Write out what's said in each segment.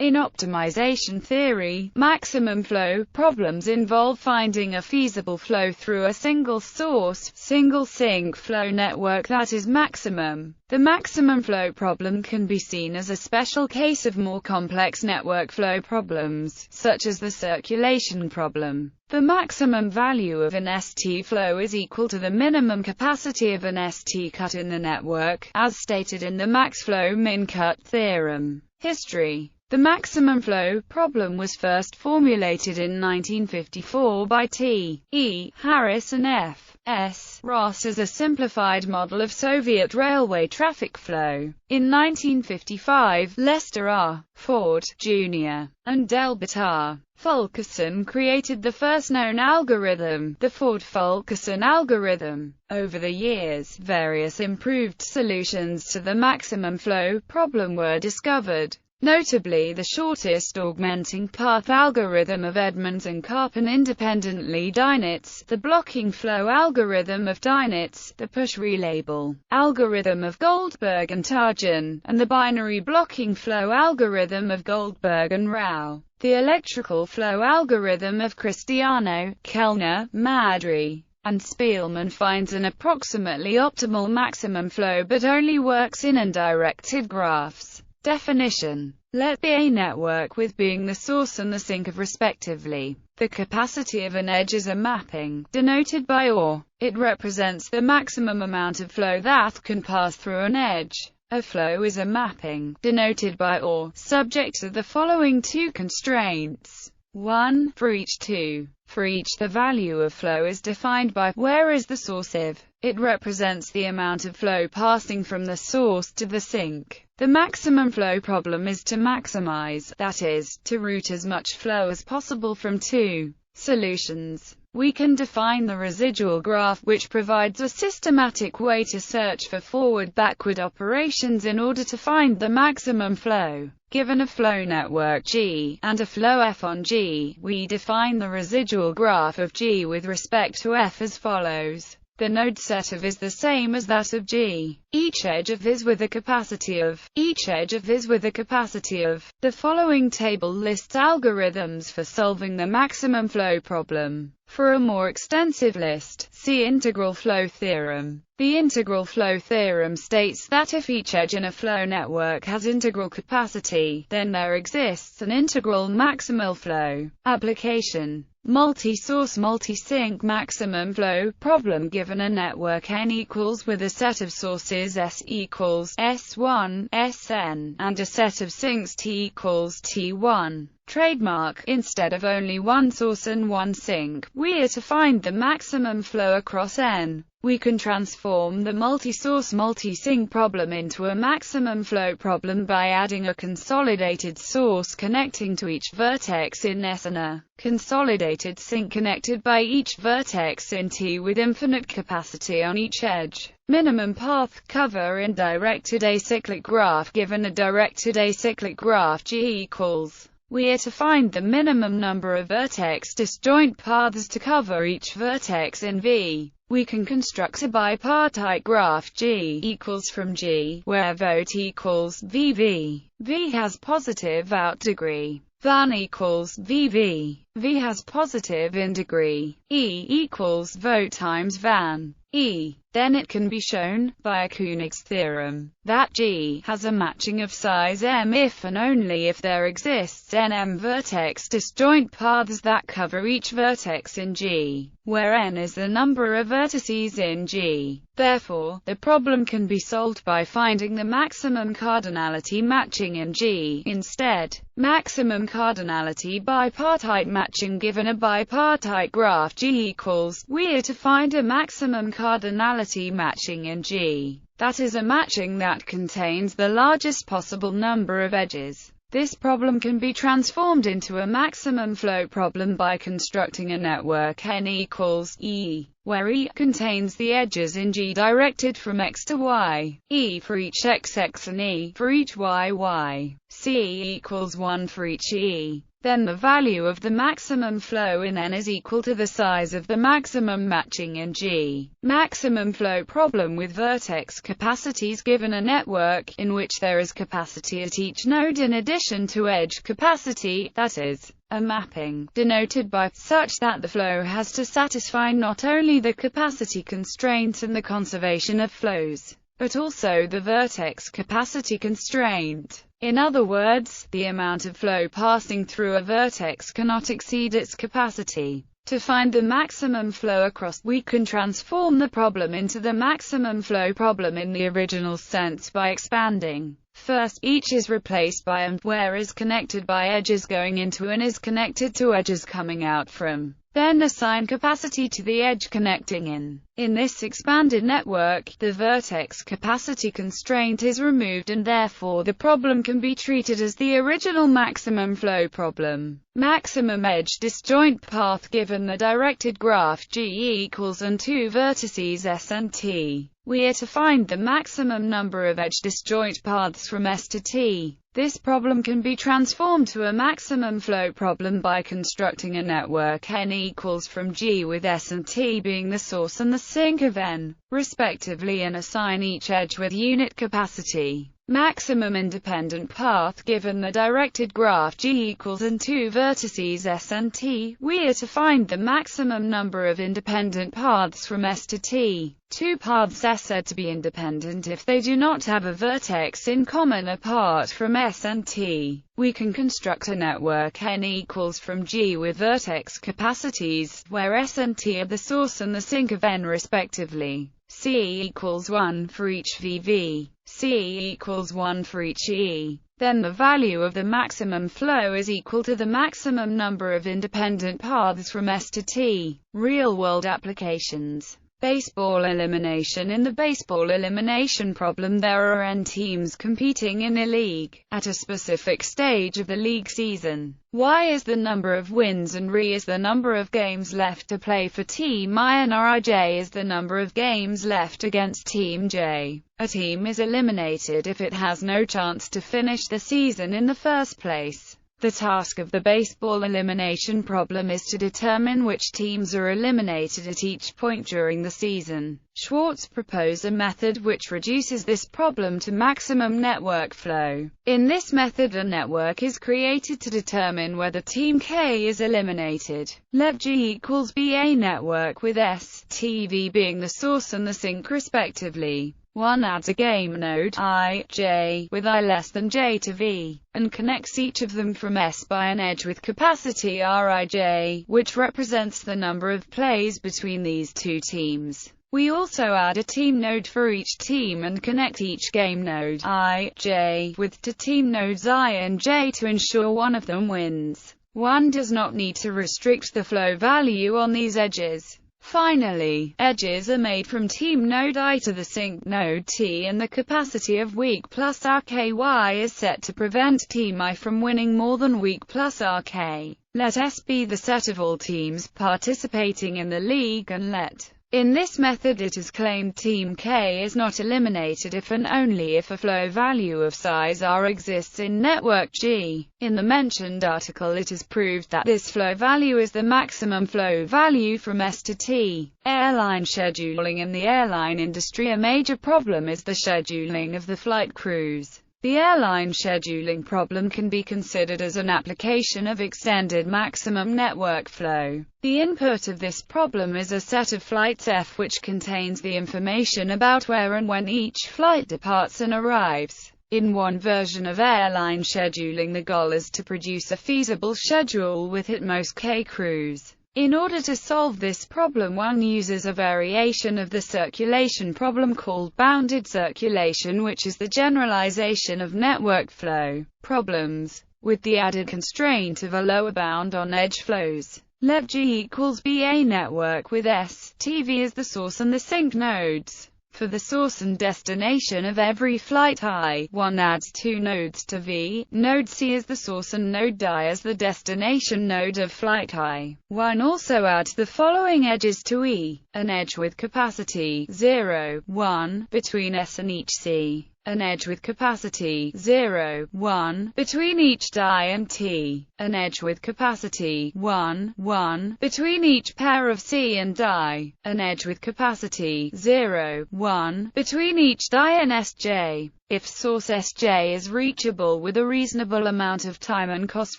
In optimization theory, maximum flow problems involve finding a feasible flow through a single source, single sink flow network that is maximum. The maximum flow problem can be seen as a special case of more complex network flow problems, such as the circulation problem. The maximum value of an ST flow is equal to the minimum capacity of an ST cut in the network, as stated in the max flow min cut theorem. History. The maximum flow problem was first formulated in 1954 by T. E. Harris and F. S. Ross as a simplified model of Soviet railway traffic flow. In 1955, Lester R. Ford, Jr., and Delbert R. Fulkerson created the first known algorithm, the Ford-Fulkerson algorithm. Over the years, various improved solutions to the maximum flow problem were discovered. Notably the shortest augmenting path algorithm of Edmonds and Carpin independently Dynitz, the blocking flow algorithm of Dynitz, the push relabel algorithm of Goldberg and Tarjan, and the binary blocking flow algorithm of Goldberg and Rao. The electrical flow algorithm of Cristiano, Kellner, Madry, and Spielman finds an approximately optimal maximum flow but only works in undirected graphs. Definition. Let be a network with being the source and the sink of respectively. The capacity of an edge is a mapping, denoted by or. It represents the maximum amount of flow that can pass through an edge. A flow is a mapping, denoted by or, subject to the following two constraints. 1. For each 2. For each, the value of flow is defined by where is the source if. It represents the amount of flow passing from the source to the sink. The maximum flow problem is to maximize, that is, to route as much flow as possible from 2 solutions. We can define the residual graph, which provides a systematic way to search for forward-backward operations in order to find the maximum flow. Given a flow network G, and a flow F on G, we define the residual graph of G with respect to F as follows. The node set of is the same as that of G. Each edge of is with a capacity of. Each edge of is with a capacity of. The following table lists algorithms for solving the maximum flow problem. For a more extensive list, see integral flow theorem. The integral flow theorem states that if each edge in a flow network has integral capacity, then there exists an integral maximal flow. Application. Multi-source multi-sink maximum flow problem. Given a network N equals with a set of sources S equals S1, Sn, and a set of sinks T equals T1. Trademark. Instead of only one source and one sink, we are to find the maximum flow across N. We can transform the multi-source multi-sink problem into a maximum flow problem by adding a consolidated source connecting to each vertex in S and a consolidated sink connected by each vertex in T with infinite capacity on each edge. Minimum path cover in directed acyclic graph. Given a directed acyclic graph G equals, we are to find the minimum number of vertex disjoint paths to cover each vertex in V. We can construct a bipartite graph G equals from G, where vote equals VV. V has positive out degree. Van equals VV. V has positive in degree. E equals vote times van. E. Then it can be shown, via Koenig's theorem, that G has a matching of size m if and only if there exists nm vertex disjoint paths that cover each vertex in G, where n is the number of vertices in G. Therefore, the problem can be solved by finding the maximum cardinality matching in G. Instead, maximum cardinality bipartite matching. Given a bipartite graph G equals, we are to find a maximum cardinality matching in G. That is a matching that contains the largest possible number of edges. This problem can be transformed into a maximum flow problem by constructing a network N equals E, where E contains the edges in G directed from X to Y, E for each X and E for each Y. C equals 1 for each E. Then the value of the maximum flow in N is equal to the size of the maximum matching in G. Maximum flow problem with vertex capacities given a network, in which there is capacity at each node in addition to edge capacity, that is, a mapping, denoted by, such that the flow has to satisfy not only the capacity constraint and the conservation of flows, but also the vertex capacity constraint. In other words, the amount of flow passing through a vertex cannot exceed its capacity. To find the maximum flow across, we can transform the problem into the maximum flow problem in the original sense by expanding. First, each is replaced by and, where is connected by edges going into and is connected to edges coming out from. Then assign capacity to the edge connecting in. In this expanded network, the vertex capacity constraint is removed and therefore the problem can be treated as the original maximum flow problem. Maximum edge disjoint path given the directed graph G equals and two vertices S and T. We are to find the maximum number of edge disjoint paths from S to T. This problem can be transformed to a maximum flow problem by constructing a network N equals from G with S and T being the source and the sink of N, respectively, and assign each edge with unit capacity. Maximum independent path given the directed graph G equals and two vertices S and T. We are to find the maximum number of independent paths from S to T. Two paths are said to be independent if they do not have a vertex in common apart from S and T. We can construct a network N equals from G with vertex capacities, where S and T are the source and the sink of N respectively. C equals 1 for each VV. C equals 1 for each E. Then the value of the maximum flow is equal to the maximum number of independent paths from S to T. Real-world applications. Baseball elimination. In the baseball elimination problem, there are N teams competing in a league. At a specific stage of the league season, Y is the number of wins and R is the number of games left to play for Team I and Rij is the number of games left against Team J. A team is eliminated if it has no chance to finish the season in the first place. The task of the baseball elimination problem is to determine which teams are eliminated at each point during the season. Schwartz proposed a method which reduces this problem to maximum network flow. In this method, a network is created to determine whether Team K is eliminated. Let G equals be a network with S, T, V being the source and the sink respectively. One adds a game node, I, J, with I less than J to V, and connects each of them from S by an edge with capacity Rij, which represents the number of plays between these two teams. We also add a team node for each team and connect each game node, I, J, with two team nodes I and J to ensure one of them wins. One does not need to restrict the flow value on these edges. Finally, edges are made from team node I to the sink node T, and the capacity of weak plus RKY is set to prevent team I from winning more than weak plus RK. Let S be the set of all teams participating in the league, and let. In this method it is claimed Team K is not eliminated if and only if a flow value of size R exists in network G. In the mentioned article it is proved that this flow value is the maximum flow value from S to T. Airline scheduling. In the airline industry, a major problem is the scheduling of the flight crews. The airline scheduling problem can be considered as an application of extended maximum network flow. The input of this problem is a set of flights F which contains the information about where and when each flight departs and arrives. In one version of airline scheduling, the goal is to produce a feasible schedule with at most K crews. In order to solve this problem, one uses a variation of the circulation problem called bounded circulation, which is the generalization of network flow problems, with the added constraint of a lower bound on edge flows. Let G equals be a network with S, T, V as the source and the sink nodes. For the source and destination of every flight I, one adds two nodes to V. Node C as the source and node I as the destination node of flight I. One also adds the following edges to E: an edge with capacity 0, 1, between S and each C. an edge with capacity 0, 1, between each die and T, an edge with capacity 1, 1, between each pair of C and die, an edge with capacity 0, 1, between each die and Sj. If source Sj is reachable with a reasonable amount of time and cost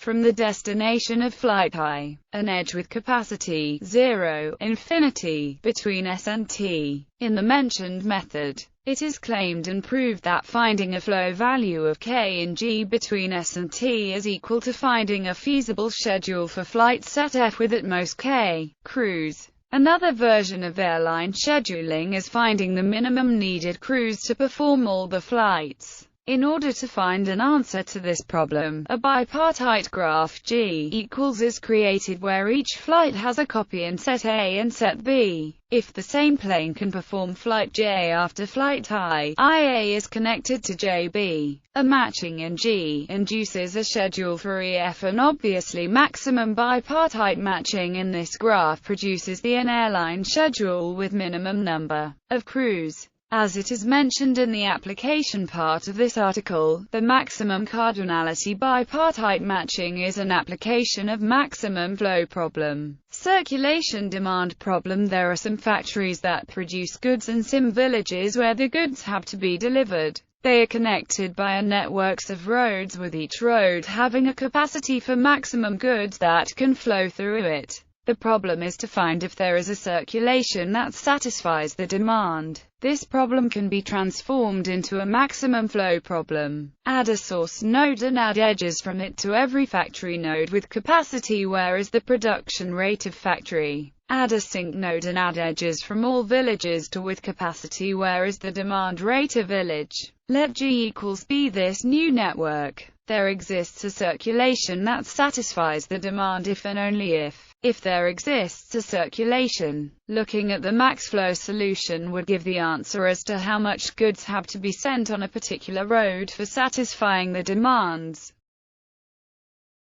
from the destination of flight I, an edge with capacity 0, infinity, between S and T. In the mentioned method, it is claimed and proved that finding a flow value of k in G between S and T is equal to finding a feasible schedule for flight set F with at most k cruise. Another version of airline scheduling is finding the minimum needed cruise to perform all the flights. In order to find an answer to this problem, a bipartite graph G equals is created where each flight has a copy in set A and set B. If the same plane can perform flight J after flight I, IA is connected to JB. A matching in G induces a schedule for EF, and obviously maximum bipartite matching in this graph produces the an airline schedule with minimum number of cruise. As it is mentioned in the application part of this article, the maximum cardinality bipartite matching is an application of maximum flow problem. Circulation demand problem. There are some factories that produce goods and some villages where the goods have to be delivered. They are connected by a networks of roads, with each road having a capacity for maximum goods that can flow through it. The problem is to find if there is a circulation that satisfies the demand. This problem can be transformed into a maximum flow problem. Add a source node and add edges from it to every factory node with capacity where is the production rate of factory. Add a sink node and add edges from all villages to with capacity where is the demand rate of village. Let G equals be this new network. There exists a circulation that satisfies the demand if and only if there exists a circulation. Looking at the max flow solution would give the answer as to how much goods have to be sent on a particular road for satisfying the demands.